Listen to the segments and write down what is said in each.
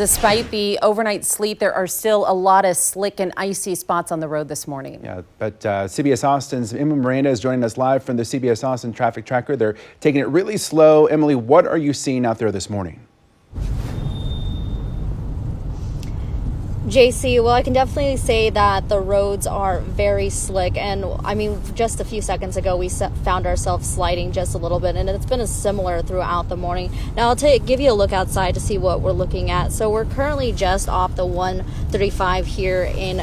despite the overnight sleep, there are still a lot of slick and icy spots on the road this morning. Yeah, but CBS Austin's Emily Miranda is joining us live from the CBS Austin traffic tracker. They're taking it really slow. Emily, what are you seeing out there this morning? JC, well, I can definitely say that the roads are very slick. And I mean, just a few seconds ago, we found ourselves sliding just a little bit, and it's been similar throughout the morning. Now, I'll give you a look outside to see what we're looking at. So we're currently just off the 135 here in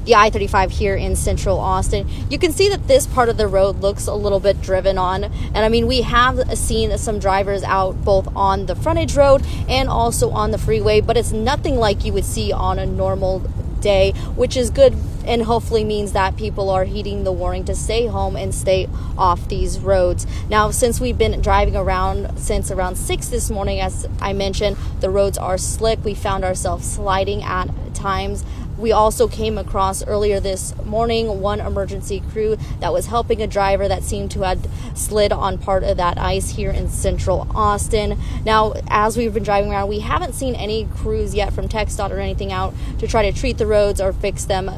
the I-35 here in central Austin. You can see that this part of the road looks a little bit driven on. And I mean, we have seen some drivers out both on the frontage road and also on the freeway, but it's nothing like you would see on a normal day, which is good and hopefully means that people are heeding the warning to stay home and stay off these roads. Now, since we've been driving around since around 6 this morning, as I mentioned, the roads are slick. We found ourselves sliding at times. We also came across earlier this morning one emergency crew that was helping a driver that seemed to have slid on part of that ice here in central Austin. Now, as we've been driving around, we haven't seen any crews yet from TxDOT or anything out to try to treat the roads or fix them.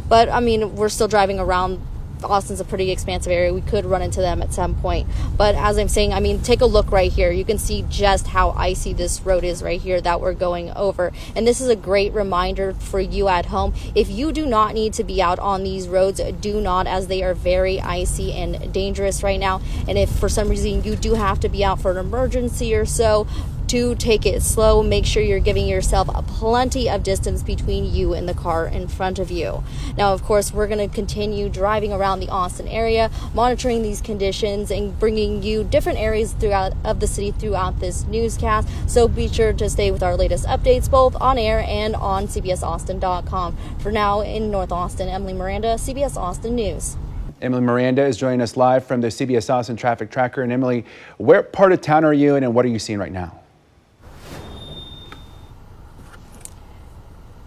But I mean, we're still driving around. Austin's a pretty expansive area. We could run into them at some point. But as I'm saying, I mean, take a look right here. You can see just how icy this road is right here that we're going over. And this is a great reminder for you at home. If you do not need to be out on these roads, do not, as they are very icy and dangerous right now. And if for some reason you do have to be out for an emergency or so, to take it slow. Make sure you're giving yourself plenty of distance between you and the car in front of you. Now, of course, we're going to continue driving around the Austin area, monitoring these conditions and bringing you different areas throughout of the city throughout this newscast. So be sure to stay with our latest updates both on air and on CBSAustin.com. For now, in North Austin, Emily Miranda, CBS Austin News. Emily Miranda is joining us live from the CBS Austin traffic tracker. And Emily, where part of town are you in and what are you seeing right now?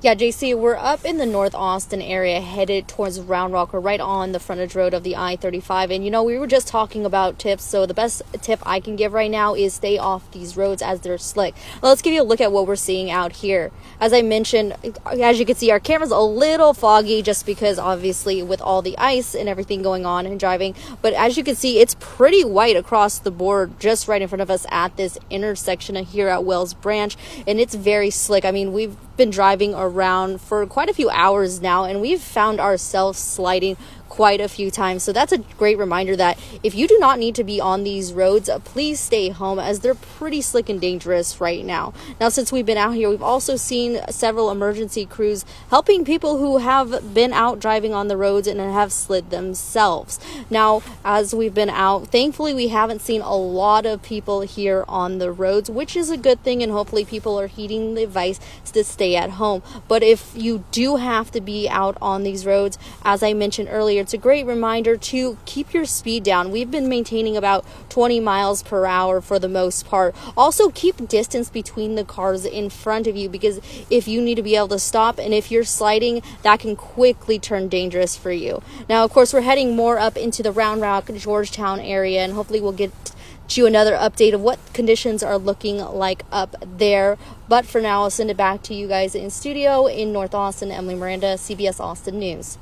Yeah, JC, we're up in the North Austin area headed towards Round Rock. We're right on the frontage road of the I-35. And, you know, we were just talking about tips. So the best tip I can give right now is stay off these roads as they're slick. Well, let's give you a look at what we're seeing out here. As I mentioned, as you can see, our camera's a little foggy just because obviously with all the ice and everything going on and driving. But as you can see, it's pretty white across the board just right in front of us at this intersection here at Wells Branch. And it's very slick. I mean, we've been driving around for quite a few hours now and we've found ourselves sliding quite a few times. So that's a great reminder that if you do not need to be on these roads, please stay home as they're pretty slick and dangerous right now. Now, since we've been out here, we've also seen several emergency crews helping people who have been out driving on the roads and have slid themselves. Now, as we've been out, thankfully, we haven't seen a lot of people here on the roads, which is a good thing. And hopefully people are heeding the advice to stay at home. But if you do have to be out on these roads, as I mentioned earlier, it's a great reminder to keep your speed down. We've been maintaining about 20 miles per hour for the most part. Also, keep distance between the cars in front of you because if you need to be able to stop and if you're sliding, that can quickly turn dangerous for you. Now, of course, we're heading more up into the Round Rock, Georgetown area, and hopefully we'll get you another update of what conditions are looking like up there. But for now, I'll send it back to you guys in studio in North Austin. Emily Miranda, CBS Austin News.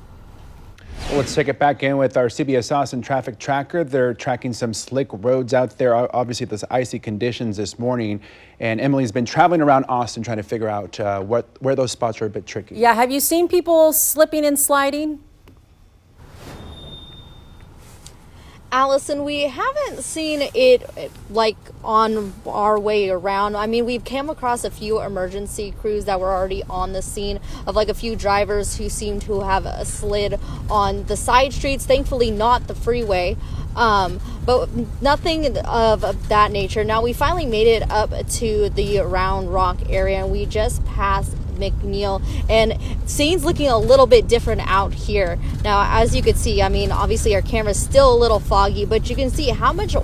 Well, let's take it back in with our CBS Austin traffic tracker. They're tracking some slick roads out there, obviously those icy conditions this morning. And Emily's been traveling around Austin trying to figure out where those spots are a bit tricky. Yeah, have you seen people slipping and sliding? Allison, we haven't seen it like on our way around. I mean, we've come across a few emergency crews that were already on the scene of like a few drivers who seem to have slid on the side streets, thankfully not the freeway. But nothing of that nature. Now, we finally made it up to the Round Rock area and we just passed McNeil and scene's looking a little bit different out here. Now, as you can see, I mean, obviously our camera's still a little foggy, but you can see how much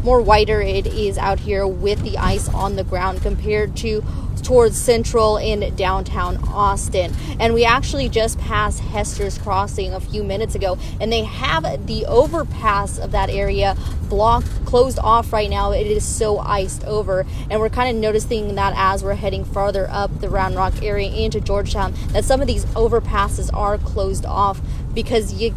more whiter it is out here with the ice on the ground compared to towards Central in downtown Austin. And we actually just passed Hester's Crossing a few minutes ago, and they have the overpass of that area closed off right now. It is so iced over, and we're kind of noticing that as we're heading farther up the Round Rock area into Georgetown, that some of these overpasses are closed off because you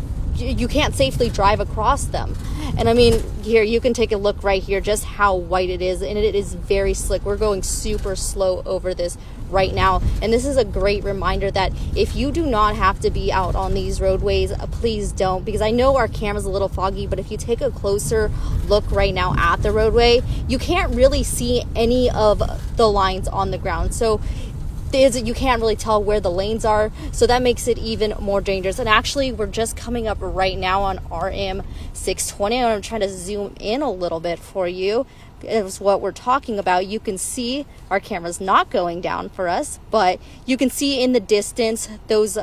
can't safely drive across them. And I mean, here you can take a look right here just how white it is, and it is very slick. We're going super slow over this right now, and this is a great reminder that if you do not have to be out on these roadways, please don't, because I know our camera's a little foggy, but if you take a closer look right now at the roadway, you can't really see any of the lines on the ground. So you can't really tell where the lanes are, so that makes it even more dangerous. And actually, we're just coming up right now on RM 620, and I'm trying to zoom in a little bit for you. Is what we're talking about. You can see our camera's not going down for us, but you can see in the distance those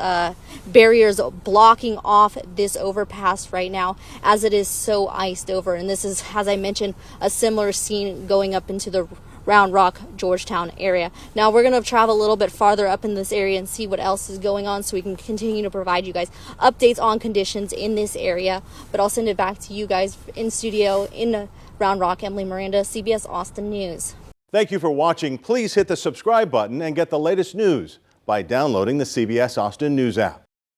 barriers blocking off this overpass right now, as it is so iced over. And this is, as I mentioned, a similar scene going up into the Round Rock, Georgetown area. Now we're going to travel a little bit farther up in this area and see what else is going on, so we can continue to provide you guys updates on conditions in this area. But I'll send it back to you guys in studio in Round Rock. Emily Miranda, CBS Austin News. Thank you for watching. Please hit the subscribe button and get the latest news by downloading the CBS Austin News app.